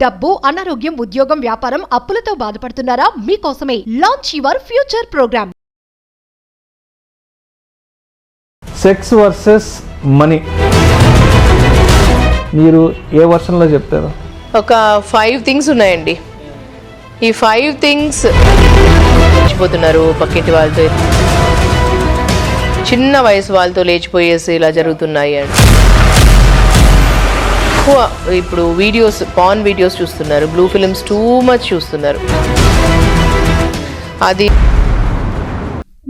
డబ్బు, అనారోగ్యం, ఉద్యోగం, వ్యాపారం, అప్పులతో బాధపడుతున్నారా? మీకోసమే launch your future program. Sex versus money, మీరు ఏ వర్షన్లో చెప్తారు? ఒక 5 థింగ్స్ ఉన్నాయండి. ఈ 5 థింగ్స్ లేచిపోతున్నారు పక్కింటి వాళ్ళతో, చిన్న వయసు వాళ్ళతో లేచిపోయేసి ఇలా జరుగుతున్నాయి అండి. ఎక్కువ ఇప్పుడు వీడియోస్, పాన్ వీడియోస్ చూస్తున్నారు, బ్లూ ఫిల్మ్స్ టూ మచ్ చూస్తున్నారు. అది.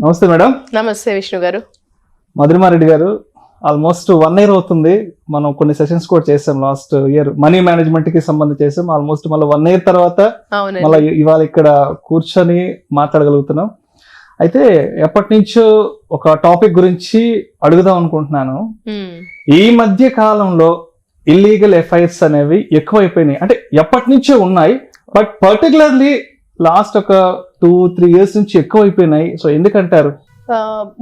నమస్తే మేడం. నమస్తే విష్ణు గారు. మధురిమారెడ్డి గారు, ఆల్మోస్ట్ 1 year అవుతుంది. మనం కొన్ని సెషన్స్ కూడా చేసాం లాస్ట్ ఇయర్, మనీ మేనేజ్మెంట్ కి సంబంధించి చేసాం. ఆల్మోస్ట్ మళ్ళీ 1 year తర్వాత మళ్ళీ ఇవాళ ఇక్కడ కూర్చొని మాట్లాడగలుగుతున్నాం. అయితే ఎప్పటి నుంచో ఒక టాపిక్ గురించి అడుగుదాం అనుకుంటున్నాను. ఈ మధ్య కాలంలో ఇల్లీగల్ ఎఫైర్స్ అనేవి ఎక్కువైపోయినాయి. అంటే ఎప్పటి నుంచో ఉన్నాయి, బట్ పర్టికులర్లీ లాస్ట్ ఒక 2-3 years నుంచి ఎక్కువైపోయినాయి. సో ఎందుకంటారు?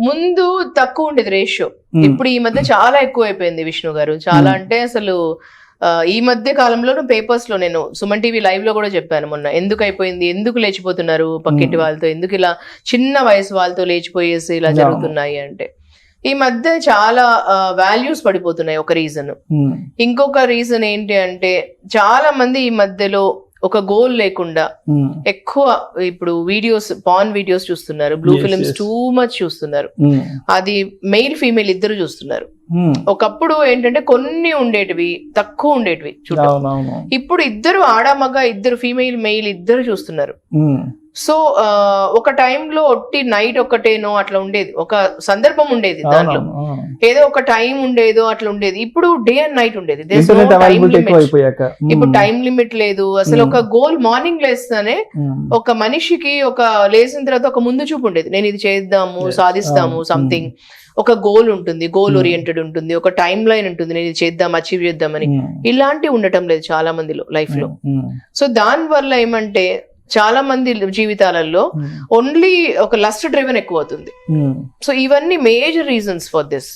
ముందు తక్కువ ఉండేది రేషియో, ఇప్పుడు ఈ మధ్య చాలా ఎక్కువ అయిపోయింది విష్ణు గారు. చాలా అంటే అసలు ఈ మధ్య కాలంలో పేపర్స్ లో, నేను సుమన్ టీవీ లైవ్ లో కూడా చెప్పాను మొన్న, ఎందుకు అయిపోయింది, ఎందుకు లేచిపోతున్నారు పక్కింటి వాళ్ళతో, ఎందుకు ఇలా చిన్న వయసు వాళ్ళతో లేచిపోయేసి ఇలా జరుగుతున్నాయి అంటే, ఈ మధ్య చాలా వాల్యూస్ పడిపోతున్నాయి. ఒక రీజన్. ఇంకొక రీజన్ ఏంటి అంటే, చాలా మంది ఈ మధ్యలో ఒక గోల్ లేకుండా ఎక్కువ ఇప్పుడు వీడియోస్, పాన్ వీడియోస్ చూస్తున్నారు, బ్లూ ఫిల్మ్స్ టూ మచ్ చూస్తున్నారు. అది మెయిల్ ఫీమేల్ ఇద్దరు చూస్తున్నారు. ఒకప్పుడు ఏంటంటే కొన్ని ఉండేటివి, తక్కువ ఉండేటివి చూడాలి. ఇప్పుడు ఇద్దరు ఆడమగ, ఇద్దరు ఫీమేల్ మెయిల్ ఇద్దరు చూస్తున్నారు. సో ఒక టైంలో ఒట్టి నైట్ ఒక్కటేనో అట్లా ఉండేది, ఒక సందర్భం ఉండేది, దాంట్లో ఏదో ఒక టైం ఉండేదో అట్లా ఉండేది. ఇప్పుడు డే అండ్ నైట్ ఉండేది. ఇప్పుడు టైం లిమిట్ లేదు అసలు. ఒక గోల్, మార్నింగ్ లేస్తానే ఒక మనిషికి ఒక లేచిన తర్వాత ఒక ముందు చూపు ఉండేది, నేను ఇది చేద్దాము, సాధిస్తాము సంథింగ్. ఒక గోల్ ఉంటుంది, గోల్ ఓరియంటెడ్ ఉంటుంది, ఒక టైం లైన్ ఉంటుంది, నేను ఇది చేద్దాం, అచీవ్ చేద్దామని. ఇలాంటివి ఉండటం లేదు చాలా మందిలో లైఫ్ లో. సో దాని వల్ల ఏమంటే చాలా మంది జీవితాలలో ఓన్లీ ఒక లస్ట్ డ్రివెన్ ఎక్కువ అవుతుంది. సో ఇవన్నీ major reasons for this.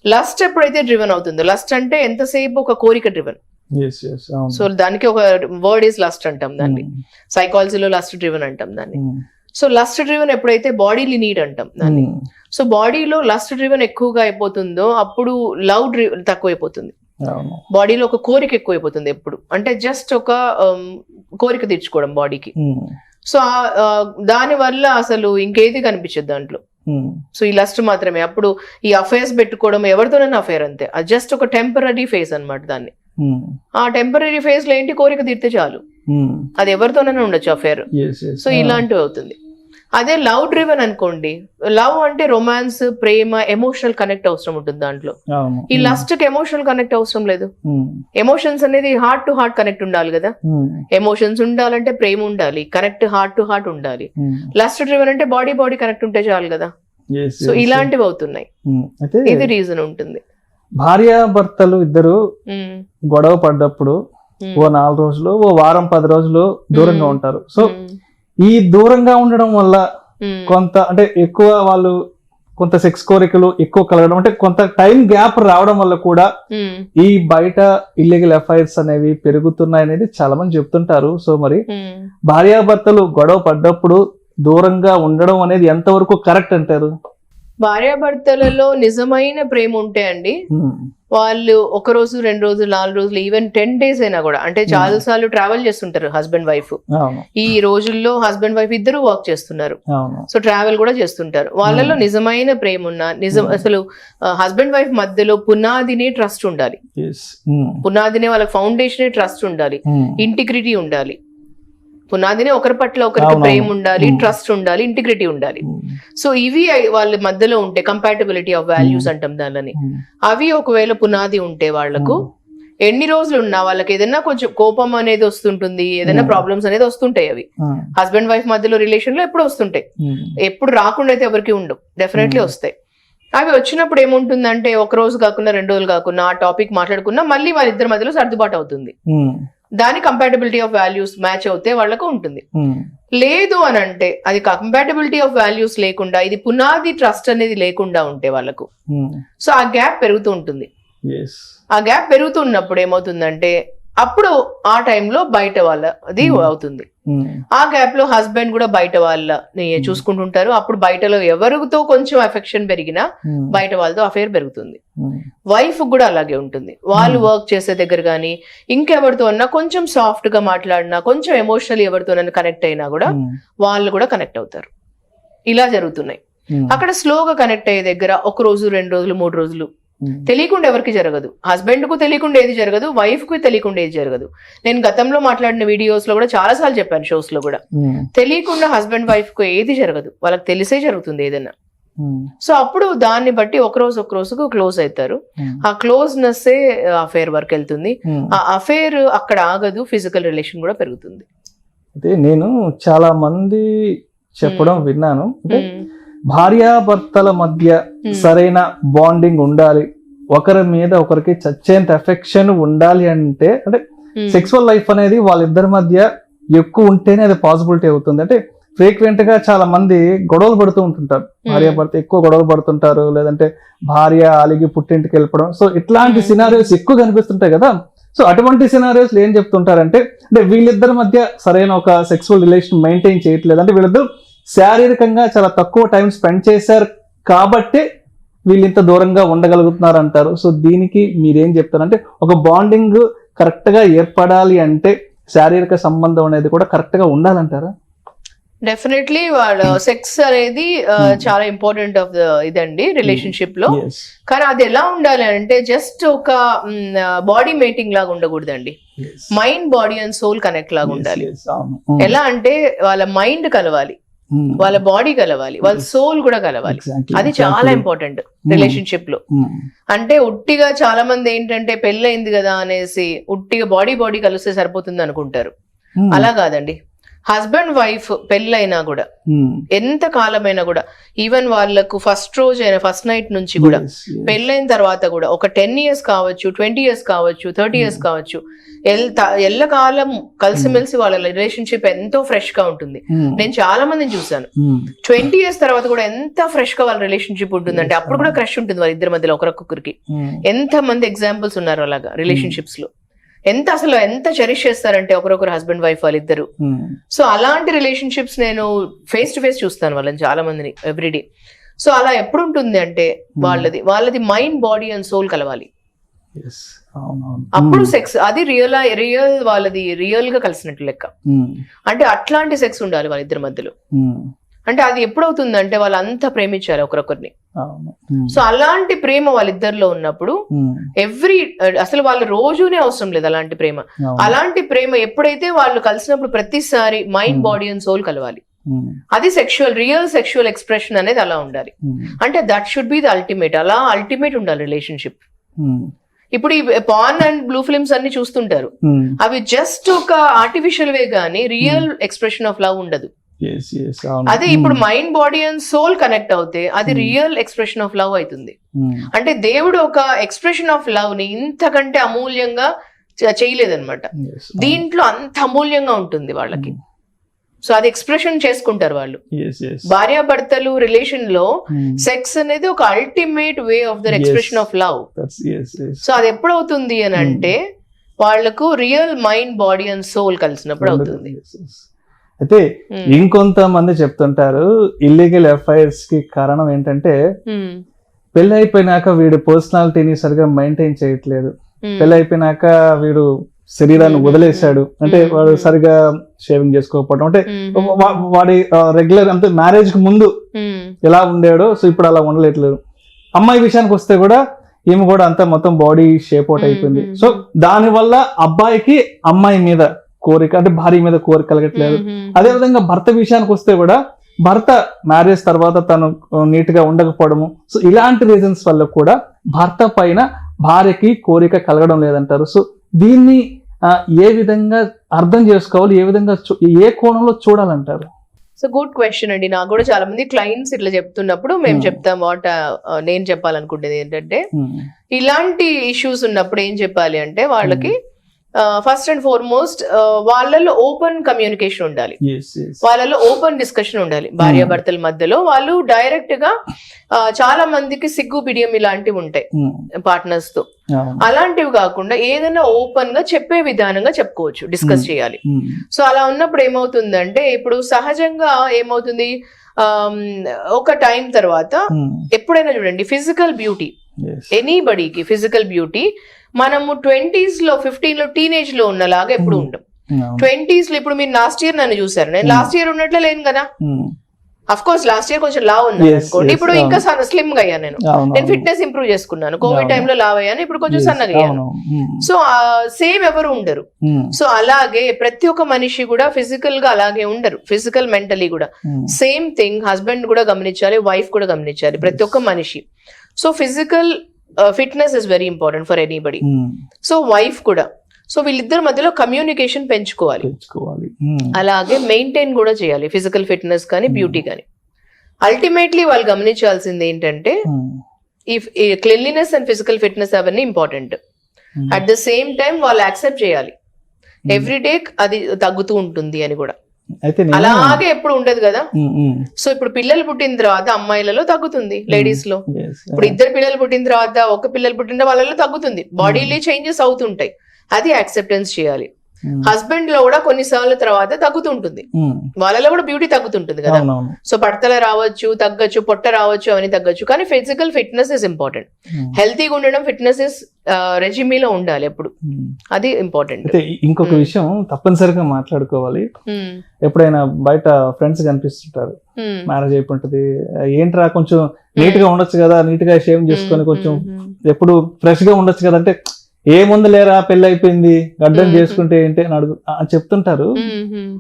Lust ఎప్పుడైతే డ్రివెన్ అవుతుందో, లస్ట్ అంటే ఎంతసేపు ఒక కోరిక డ్రివెన్. సో దానికి ఒక వర్డ్ ఈస్ లస్ట్ అంటాం దాన్ని, సైకాలజీలో లస్ట్ డ్రివెన్ అంటాం దాన్ని. సో లస్ట్ డ్రివెన్ ఎప్పుడైతే బాడీలీ నీడ్ అంటాం దాన్ని. సో బాడీలో లస్ట్ డ్రివెన్ ఎక్కువగా అయిపోతుందో అప్పుడు లవ్ డ్రివెన్ తక్కువైపోతుంది. బాడీలో ఒక కోరిక ఎక్కువైపోతుంది ఎప్పుడు అంటే, జస్ట్ ఒక కోరిక తీర్చుకోవడం బాడీకి. సో దాని వల్ల అసలు ఇంకేది కనిపించదు దాంట్లో. సో ఈ లస్ట్ మాత్రమే. అప్పుడు ఈ అఫైర్స్ పెట్టుకోవడం ఎవరితోనైనా అఫైర్ అంతే, అది జస్ట్ ఒక టెంపరీ ఫేజ్ అన్నమాట దాన్ని. ఆ టెంపరీ ఫేజ్ లో ఏంటి, కోరిక తీర్తే చాలు, అది ఎవరితోనైనా ఉండొచ్చు అఫైర్. సో ఇలాంటివి అవుతుంది. అదే లవ్ డ్రివెన్ అనుకోండి, లవ్ అంటే రొమాన్స్, ప్రేమ, ఎమోషనల్ కనెక్ట్ అవసరం ఉంటుంది దాంట్లో. ఈ లస్ట్ కి ఎమోషనల్ కనెక్ట్ అవసరం లేదు. ఎమోషన్స్ అనేది హార్ట్ టు హార్ట్ కనెక్ట్ ఉండాలి కదా. ఎమోషన్స్ ఉండాలంటే ప్రేమ ఉండాలి, కనెక్ట్ హార్ట్ టు హార్ట్ ఉండాలి. లస్ట్ డ్రివెన్ అంటే బాడీ బాడీ కనెక్ట్ ఉంటే చాలు కదా. సో ఇలాంటివి అవుతున్నాయి, ఇది రీజన్ ఉంటుంది. భార్యాభర్తలు ఇద్దరు గొడవ పడ్డప్పుడు ఓ 4 రోజులు, ఓ వారం, 10 రోజులు దూరంగా ఉంటారు. సో ఈ దూరంగా ఉండడం వల్ల కొంత, అంటే ఎక్కువ వాళ్ళు కొంత సెక్స్ కోరికలు ఎక్కువ కలగడం, అంటే కొంత టైం గ్యాప్ రావడం వల్ల కూడా ఈ బయట ఇల్లీగల్ అఫైర్స్ అనేవి పెరుగుతున్నాయి అనేది చాలా మంది చెప్తుంటారు. సో మరి భార్యాభర్తలు గొడవ పడ్డప్పుడు దూరంగా ఉండడం అనేది ఎంతవరకు కరెక్ట్ అంటారు? భార్యాభర్తలలో నిజమైన ప్రేమ ఉంటే అండి, వాళ్ళు 1 రోజు, 2 రోజులు, 4 రోజులు, ఈవెన్ 10 days అయినా కూడా, అంటే చాలా సార్లు ట్రావెల్ చేస్తుంటారు హస్బెండ్ వైఫ్. ఈ రోజుల్లో హస్బెండ్ వైఫ్ ఇద్దరు వర్క్ చేస్తున్నారు, సో ట్రావెల్ కూడా చేస్తుంటారు. వాళ్ళలో నిజమైన ప్రేమ ఉన్న, అసలు హస్బెండ్ వైఫ్ మధ్యలో పునాదినే ట్రస్ట్ ఉండాలి. పునాదినే వాళ్ళ ఫౌండేషన్ ట్రస్ట్ ఉండాలి, ఇంటిగ్రిటీ ఉండాలి. పునాదినే ఒకరి పట్ల ఒకరికి ప్రేమ ఉండాలి, ట్రస్ట్ ఉండాలి, ఇంటిగ్రిటీ ఉండాలి. సో ఇవి వాళ్ళ మధ్యలో ఉంటే, కంపాటబిలిటీ ఆఫ్ వాల్యూస్ అంటాం దానిని. అవి ఒకవేళ పునాది ఉంటే వాళ్లకు ఎన్ని రోజులు ఉన్నా వాళ్ళకి ఏదైనా కొంచెం కోపం అనేది వస్తుంటుంది, ఏదైనా ప్రాబ్లమ్స్ అనేది వస్తుంటాయి. అవి హస్బెండ్ వైఫ్ మధ్యలో రిలేషన్ లో ఎప్పుడు వస్తుంటాయి, ఎప్పుడు రాకుండా అయితే ఎవరికి ఉండవు, డెఫినెట్లీ వస్తాయి. అవి వచ్చినప్పుడు ఏముంటుందంటే, 1 రోజు కాకుండా 2 రోజులు కాకుండా ఆ టాపిక్ మాట్లాడుకున్నా మళ్ళీ వాళ్ళిద్దరి మధ్యలో సర్దుబాటు అవుతుంది. దాని కంపాటబిలిటీ ఆఫ్ వాల్యూస్ మ్యాచ్ అవుతే వాళ్ళకు ఉంటుంది. లేదు అని అంటే, అది కంపాటబిలిటీ ఆఫ్ వాల్యూస్ లేకుండా, ఇది పునాది ట్రస్ట్ అనేది లేకుండా ఉంటే వాళ్ళకు, సో ఆ గ్యాప్ పెరుగుతూ ఉంటుంది. ఆ గ్యాప్ పెరుగుతున్నప్పుడు ఏమవుతుందంటే, అప్పుడు ఆ టైంలో బయట వాళ్ళది అవుతుంది. ఆ గ్యాప్ లో హస్బెండ్ కూడా బయట వాళ్ళని చూసుకుంటుంటారు. అప్పుడు బయటలో ఎవరితో కొంచెం అఫెక్షన్ పెరిగినా బయట వాళ్ళతో అఫేర్ పెరుగుతుంది. వైఫ్ కూడా అలాగే ఉంటుంది. వాళ్ళు వర్క్ చేసే దగ్గర కానీ ఇంకెవరితో అన్నా కొంచెం సాఫ్ట్ గా మాట్లాడినా, కొంచెం ఎమోషనల్ ఎవరితోనైనా కనెక్ట్ అయినా కూడా వాళ్ళు కూడా కనెక్ట్ అవుతారు. ఇలా జరుగుతున్నాయి. అక్కడ స్లోగా కనెక్ట్ అయ్యే దగ్గర 1 రోజు, 2 రోజులు, 3 రోజులు తెలియకుండా ఎవరికి జరగదు. హస్బెండ్ కు తెలియకుండా ఏది జరగదు, వైఫ్ కు తెలియకుండా ఏది జరగదు. నేను గతంలో మాట్లాడిన వీడియోస్ లో కూడా చాలా సార్లు చెప్పాను, షోస్ లో కూడా, తెలియకుండా హస్బెండ్ వైఫ్ కు ఏది జరగదు, వాళ్ళకి తెలిసే జరుగుతుంది ఏదైనా. సో అప్పుడు దాన్ని బట్టి ఒక రోజుకు క్లోజ్ అవుతారు. ఆ క్లోజ్నెస్ అఫేర్ వరకు వెళ్తుంది. ఆ అఫేర్ అక్కడ ఆగదు, ఫిజికల్ రిలేషన్ కూడా పెరుగుతుంది. అయితే నేను చాలా మంది చెప్పడం విన్నాను, అంటే భార్యాభర్తల మధ్య సరైన బాండింగ్ ఉండాలి, ఒకరి మీద ఒకరికి చచ్చేంత ఎఫెక్షన్ ఉండాలి అంటే సెక్సువల్ లైఫ్ అనేది వాళ్ళిద్దరి మధ్య ఎక్కువ ఉంటేనే అది పాసిబిలిటీ అవుతుంది. అంటే ఫ్రీక్వెంట్ గా చాలా మంది గొడవలు పడుతూ ఉంటుంటారు, భార్యాభర్త ఎక్కువ గొడవలు పడుతుంటారు, లేదంటే భార్య అలిగి పుట్టింటికి వెళ్ళిపోవడం. సో ఇట్లాంటి సినారియోస్ ఎక్కువ కనిపిస్తుంటాయి కదా. సో అటువంటి సినారియోస్ ఏం చెప్తుంటారంటే, అంటే వీళ్ళిద్దరి మధ్య సరైన ఒక సెక్సువల్ రిలేషన్ మెయింటైన్ చేయట్లేదు, అంటే వీళ్ళిద్దరు శారీరకంగా చాలా తక్కువ టైం స్పెండ్ చేశారు కాబట్టి వీళ్ళు ఇంత దూరంగా ఉండగలుగుతున్నారు అంటారు. సో దీనికి మీరేం చెప్తారంటే, ఒక బాండింగ్ కరెక్ట్ గా ఏర్పడాలి అంటే శారీరక సంబంధం అనేది కూడా కరెక్ట్ గా ఉండాలంటారా? డెఫినెట్లీ వాళ్ళ సెక్స్ అనేది చాలా ఇంపార్టెంట్ ఆఫ్ ఇదండి రిలేషన్షిప్ లో. కానీ అది ఎలా ఉండాలి అంటే, జస్ట్ ఒక బాడీ మేటింగ్ లాగా ఉండకూడదండి. Mind, body and soul connect లాగా ఉండాలి. ఎలా అంటే వాళ్ళ మైండ్ కలవాలి, వాళ్ళ బాడీ కలవాలి, వాళ్ళ సోల్ కూడా కలవాలి. అది చాలా ఇంపార్టెంట్ రిలేషన్షిప్ లో. అంటే ఉట్టిగా చాలా మంది ఏంటంటే పెళ్ళయింది కదా అనేసి ఉట్టిగా బాడీ కలిస్తే సరిపోతుంది అనుకుంటారు. అలా కాదండి. హస్బెండ్ వైఫ్ పెళ్ళైనా కూడా ఎంత కాలమైనా కూడా, ఈవెన్ వాళ్ళకు ఫస్ట్ రోజు అయినా ఫస్ట్ నైట్ నుంచి కూడా పెళ్ళైన తర్వాత కూడా ఒక 10 years కావచ్చు, 20 years కావచ్చు, 30 years కావచ్చు, ఎల్లకాలం కలిసిమెలిసి వాళ్ళ రిలేషన్షిప్ ఎంతో ఫ్రెష్ గా ఉంటుంది. నేను చాలా మందిని చూసాను, 20 years తర్వాత కూడా ఎంత ఫ్రెష్ గా వాళ్ళ రిలేషన్షిప్ ఉంటుంది అంటే అప్పుడు కూడా క్రష్ ఉంటుంది వాళ్ళ ఇద్దరి మధ్యలో ఒకరికొకరికి. ఎంత మంది ఎగ్జాంపుల్స్ ఉన్నారు అలాగా రిలేషన్షిప్స్ లో. ఎంత చెరిష్ చేస్తారంటే ఒకరొకరు హస్బెండ్ వైఫ్ వాళ్ళిద్దరు. సో అలాంటి రిలేషన్షిప్స్ నేను ఫేస్ టు ఫేస్ చూస్తాను వాళ్ళని, చాలా మందిని ఎవ్రీడే. సో అలా ఎప్పుడు ఉంటుంది అంటే వాళ్ళది మైండ్, బాడీ అండ్ సోల్ కలవాలి. అప్పుడు సెక్స్ అది వాళ్ళది రియల్ గా కలిసినట్టు లెక్క. అంటే అట్లాంటి సెక్స్ ఉండాలి వాళ్ళిద్దరి మధ్యలో. అంటే అది ఎప్పుడవుతుందంటే వాళ్ళు అంతా ప్రేమించారు ఒకరొకరిని. సో అలాంటి ప్రేమ వాళ్ళిద్దరిలో ఉన్నప్పుడు అసలు వాళ్ళ రోజునే అవసరం లేదు అలాంటి ప్రేమ. అలాంటి ప్రేమ ఎప్పుడైతే వాళ్ళు కలిసినప్పుడు ప్రతిసారి మైండ్, బాడీ అండ్ సోల్ కలవాలి. అది రియల్ సెక్షువల్ ఎక్స్ప్రెషన్ అనేది అలా ఉండాలి. అంటే that should be the ultimate. అలా అల్టిమేట్ ఉండాలి రిలేషన్షిప్. ఇప్పుడు ఈ పాన్ అండ్ బ్లూ ఫిల్మ్స్ అన్ని చూస్తుంటారు, అవి జస్ట్ ఒక ఆర్టిఫిషియల్ వే గానీ రియల్ ఎక్స్ప్రెషన్ ఆఫ్ లవ్ ఉండదు. అదే ఇప్పుడు mind, body and soul connect అవుతే అది రియల్ ఎక్స్ప్రెషన్ ఆఫ్ లవ్ అవుతుంది. అంటే దేవుడు ఒక ఎక్స్ప్రెషన్ ఆఫ్ లవ్ ని ఇంతకంటే అమూల్యంగా చేయలేదన్నమాట. దీంట్లో అంత అమూల్యంగా ఉంటుంది వాళ్ళకి. సో అది ఎక్స్ప్రెషన్ చేసుకుంటారు వాళ్ళు. భార్యాభర్తలు రిలేషన్ లో సెక్స్ అనేది ఒక ultimate way of their expression of love. So అది ఎప్పుడవుతుంది అని అంటే వాళ్లకు real mind, body and soul కలిసినప్పుడు అవుతుంది. అయితే ఇంకొంతమంది చెప్తుంటారు ఇల్లీగల్ అఫైర్స్ కి కారణం ఏంటంటే, పెళ్లి అయిపోయినాక వీడు పర్సనాలిటీని సరిగా మెయింటైన్ చేయట్లేదు, పెళ్లి అయిపోయినాక వీడు శరీరాన్ని వదిలేశాడు, అంటే వాడు సరిగా షేవింగ్ చేసుకోకపోవడం, అంటే వాడి రెగ్యులర్ అంటే మ్యారేజ్ కి ముందు ఎలా ఉండాడో సో ఇప్పుడు అలా ఉండలేట్లేదు. అమ్మాయి విషయానికి వస్తే కూడా ఈమె కూడా అంతా మొత్తం బాడీ షేప్ అవుట్ అయిపోయింది. సో దాని వల్ల అబ్బాయికి అమ్మాయి మీద కోరిక, అంటే భార్య మీద కోరిక కలగట్లేదు. అదే విధంగా భర్త విషయానికి వస్తే కూడా భర్త మ్యారేజ్ తర్వాత తను నీట్ గా ఉండకపోవడము, సో ఇలాంటి రీజన్స్ వల్ల కూడా భర్త పైన భార్యకి కోరిక కలగడం లేదంటారు. సో దీన్ని ఏ విధంగా అర్థం చేసుకోవాలి, ఏ విధంగా ఏ కోణంలో చూడాలంటారు? సో గుడ్ క్వశ్చన్ అండి. నాకు కూడా చాలా మంది క్లయింట్స్ ఇట్లా చెప్తున్నప్పుడు మేము చెప్తాం నేను చెప్పాలనుకుంటేది ఏంటంటే, ఇలాంటి ఇష్యూస్ ఉన్నప్పుడు ఏం చెప్పాలి అంటే వాళ్ళకి ఫస్ట్ అండ్ ఫార్మోస్ట్ వాళ్ళలో ఓపెన్ కమ్యూనికేషన్ ఉండాలి, వాళ్ళలో ఓపెన్ డిస్కషన్ ఉండాలి. భార్యాభర్తల మధ్యలో వాళ్ళు డైరెక్ట్ గా చాలా మందికి సిగ్గు బిడియం ఇలాంటివి ఉంటాయి పార్ట్నర్స్ తో. అలాంటివి కాకుండా ఏదైనా ఓపెన్ గా చెప్పే విధానంగా చెప్పుకోవచ్చు, డిస్కస్ చేయాలి. సో అలా ఉన్నప్పుడు ఏమవుతుందంటే ఇప్పుడు సహజంగా ఏమవుతుంది, ఒక టైం తర్వాత ఎప్పుడైనా చూడండి ఫిజికల్ బ్యూటీ, ఎనీబడీకి ఫిజికల్ బ్యూటీ మనము 20s లో 15 లో టీనేజ్ లో ఉన్నలాగా ఎప్పుడు ఉంటాం. 20s లో ఇప్పుడు మీరు లాస్ట్ ఇయర్ నన్ను చూసారు, నేను లాస్ట్ ఇయర్ ఉన్నట్లే లేను కదా. అఫ్ కోర్స్ లాస్ట్ ఇయర్ కొంచెం లావ్ ఉన్నాను అనుకోండి, ఇప్పుడు ఇంకా స్లిమ్ గా అయ్యాను. నేను ఫిట్నెస్ ఇంప్రూవ్ చేసుకున్నాను, కోవిడ్ టైంలో లావ్ అయ్యాను, ఇప్పుడు కొంచెం సన్నగా అయ్యాను. సో సేమ్ ఎవరు ఉండరు. సో అలాగే ప్రతి ఒక్క మనిషి కూడా ఫిజికల్ గా అలాగే ఉండరు, ఫిజికల్ మెంటలీ కూడా సేమ్ థింగ్. హస్బెండ్ కూడా గమనించాలి, వైఫ్ కూడా గమనించాలి, ప్రతి ఒక్క మనిషి. So physical fitness is very important for anybody. So wife కూడా, సో వీళ్ళిద్దరి మధ్యలో కమ్యూనికేషన్ పెంచుకోవాలి, అలాగే మెయింటైన్ కూడా చేయాలి ఫిజికల్ ఫిట్నెస్ కానీ బ్యూటీ కానీ. అల్టిమేట్లీ వాళ్ళు గమనించాల్సింది ఏంటంటే ఈ క్లీన్లీనెస్ అండ్ ఫిజికల్ ఫిట్నెస్ అవన్నీ important. At the same time వాళ్ళు యాక్సెప్ట్ చేయాలి ఎవ్రీ డే అది తగ్గుతూ ఉంటుంది అని కూడా. అలాగే ఎప్పుడు ఉండదు కదా. సో ఇప్పుడు పిల్లలు పుట్టిన తర్వాత అమ్మాయిలలో తగ్గుతుంది, లేడీస్ లో. ఇప్పుడు ఇద్దరు పిల్లలు పుట్టిన తర్వాత ఒక పిల్లలు పుట్టిన వాళ్ళలో తగ్గుతుంది, బాడీలో చేంజెస్ అవుతుంటాయి, అది యాక్సెప్టెన్స్ చేయాలి. హస్బెండ్ లో కూడా కొన్నిసార్లు తర్వాత తగ్గుతుంటుంది, వాళ్ళలో కూడా బ్యూటీ తగ్గుతుంటుంది కదా. సో పడతల రావచ్చు, తగ్గచ్చు, పొట్ట రావచ్చు, అవన్నీ తగ్గచ్చు, కానీ ఫిజికల్ ఫిట్నెస్ ఇస్ ఇంపార్టెంట్. హెల్తీగా ఉండడం, ఫిట్నెస్ ఇస్ రెజిమీలో ఉండాలి ఎప్పుడు, అది ఇంపార్టెంట్. ఇంకొక విషయం తప్పనిసరిగా మాట్లాడుకోవాలి, ఎప్పుడైనా బయట ఫ్రెండ్స్ కనిపిస్తుంటారు, మ్యారేజ్ అయిపోతుంది, ఏంట్రా కొంచెం నీట్ గా ఉండొచ్చు కదా, నీట్ గా షేవ్ చేసుకొని కొంచెం ఎప్పుడు ఫ్రెష్ గా ఉండొచ్చు కదా అంటే, ఏముంది లేరా పెళ్లి అయిపోయింది గడ్డం చేసుకుంటే ఏంటి అని చెప్తుంటారు.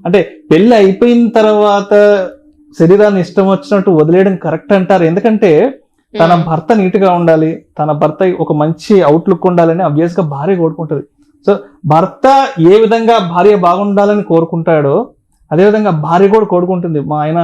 అంటే పెళ్లి అయిపోయిన తర్వాత శరీరాన్ని ఇష్టం వచ్చినట్టు వదిలేయడం కరెక్ట్ అంటారు. ఎందుకంటే తన భర్త నీట్ గా ఉండాలి, తన భర్త ఒక మంచి అవుట్లుక్ ఉండాలని అబ్వియస్ గా భార్య కోరుకుంటది. సో భర్త ఏ విధంగా భార్య బాగుండాలని కోరుకుంటాడో అదే విధంగా భార్య కూడా కోరుకుంటుంది, మా ఆయన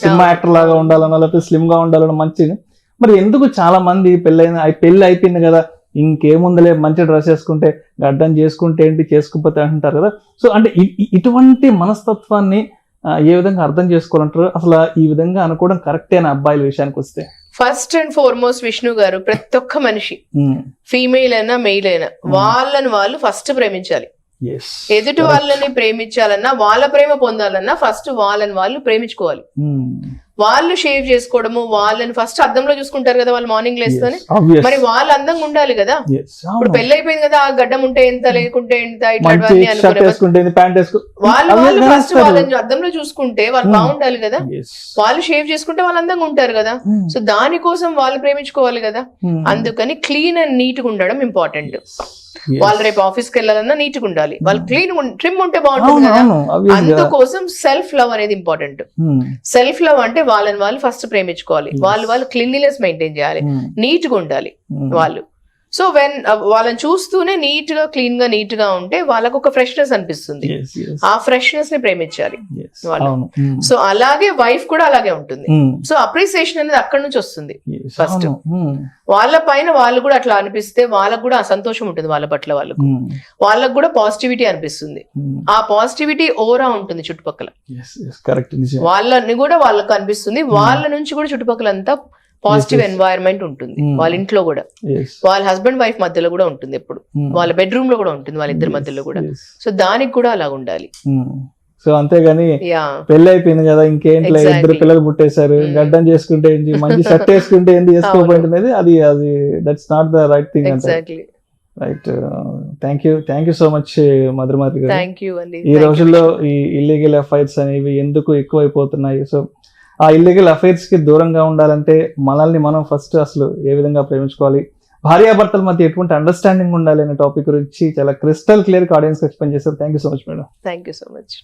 సినిమా యాక్టర్ లాగా ఉండాలన్నా లేకపోతే స్లిమ్ గా ఉండాలన్న మంచిది. మరి ఎందుకు చాలా మంది పెళ్లి అయిపోయింది కదా, ఇంకేముందలే మంచి డ్రెస్ వేసుకుంటే గడ్డం చేసుకుంటే ఏంటి, చేసుకోకపోతే అంటారు కదా. సో అంటే ఇటువంటి మనస్తత్వాన్ని ఏ విధంగా అర్థం చేసుకోవాలంటారు, అసలు ఈ విధంగా అనుకోవడం కరెక్టేనా అబ్బాయిల విషయానికి వస్తే? ఫస్ట్ అండ్ ఫార్మోస్ట్ విష్ణు గారు, ప్రతి ఒక్క మనిషి ఫీమేల్ అయినా మెయిల్ అయినా వాళ్ళని వాళ్ళు ఫస్ట్ ప్రేమించాలి. ఎదుటి వాళ్ళని ప్రేమించాలన్నా, వాళ్ళ ప్రేమ పొందాలన్నా ఫస్ట్ వాళ్ళని వాళ్ళు ప్రేమించుకోవాలి. వాళ్ళు షేవ్ చేసుకోవడము, వాళ్ళని ఫస్ట్ అద్దంలో చూసుకుంటారు కదా వాళ్ళు మార్నింగ్ లేస్తేనే, మరి వాళ్ళు అందంగా ఉండాలి కదా. ఇప్పుడు పెళ్లి అయిపోయింది కదా, ఆ గడ్డం ఉంటే ఎంత లేకుంటే ఎంత ఇట్లాంటివన్నీ అనుకునే వాళ్ళు ఫస్ట్ వాళ్ళని అద్దంలో చూసుకుంటే వాళ్ళు బాగుండాలి కదా. వాళ్ళు షేవ్ చేసుకుంటే వాళ్ళు అందంగా ఉంటారు కదా. సో దానికోసం వాళ్ళు ప్రేమించుకోవాలి కదా. అందుకని క్లీన్ అండ్ నీట్ గా ఉండడం ఇంపార్టెంట్. వాళ్ళు రేపు ఆఫీస్కి వెళ్ళాలన్నా నీట్ గా ఉండాలి, వాళ్ళు క్లీన్ ట్రిమ్ ఉంటే బాగుంటుంది కదా. అందుకోసం సెల్ఫ్ లవ్ అనేది ఇంపార్టెంట్. సెల్ఫ్ లవ్ అంటే వాళ్ళని వాళ్ళు ఫస్ట్ ప్రేమించుకోవాలి, వాళ్ళు క్లీన్లీనెస్ మెయింటైన్ చేయాలి, నీట్ గా ఉండాలి వాళ్ళు. సో వాళ్ళని చూస్తూనే నీట్ గా క్లీన్ గా నీట్ గా ఉంటే వాళ్ళకు ఒక ఫ్రెష్నెస్ అనిపిస్తుంది, ఆ ఫ్రెష్నెస్ ని ప్రేమించాలి వాళ్ళు. సో అలాగే వైఫ్ కూడా అలాగే ఉంటుంది. సో అప్రిసియేషన్ అనేది అక్కడ నుంచి వస్తుంది ఫస్ట్. వాళ్ళ పైన వాళ్ళు కూడా అట్లా అనిపిస్తే వాళ్ళకు కూడా సంతోషం ఉంటుంది, వాళ్ళ పట్ల వాళ్ళకు కూడా పాజిటివిటీ అనిపిస్తుంది. ఆ పాజిటివిటీ ఓరా ఉంటుంది చుట్టుపక్కల, వాళ్ళని కూడా వాళ్ళకు అనిపిస్తుంది, వాళ్ళ నుంచి కూడా చుట్టుపక్కల అంతా పాజిటివ్ ఎన్వైరన్మెంట్ ఉంటుంది. వాళ్ళ ఇంట్లో కూడా, వాళ్ళ హస్బెండ్ వైఫ్ మధ్యలో కూడా ఉంటుంది, ఎప్పుడు వాళ్ళ బెడ్రూమ్ లో కూడా ఉంటుంది, వాళ్ళ ఇద్దరి మధ్యలో కూడా. సో దానికి కూడా అలా ఉండాలి. సో అంతేగాని పెళ్లి అయిపోయింది కదా ఇంకేంటి, ఇద్దరు పిల్లలు పుట్టేశారు, గడ్డం చేసుకుంటే ఏంటి, మంచి షర్ట్ వేసుకుంటే ఏంటి, వేసుకోబోయేది అది that's not the right thing. Right. Thank you so much Madhumathi garu. ఈ రోజుల్లో ఈ ఇల్లీగల్ అఫైర్స్ అనేవి ఎందుకు ఎక్కువైపోతున్నాయి? సో ఆ ఇల్లీగల్ అఫైర్స్ కి దూరంగా ఉండాలంటే మనల్ని మనం ఫస్ట్ అసలు ఏ విధంగా ప్రేమించుకోవాలి, భార్యాభర్తల మధ్య ఎటువంటి అండర్స్టాండింగ్ ఉండాలి అనే టాపిక్ గురించి చాలా క్రిస్టల్ క్లియర్ గా ఆడియన్స్ ఎక్స్ప్లెయిన్ చేశారు. Thank you so much madam. Thank you so much.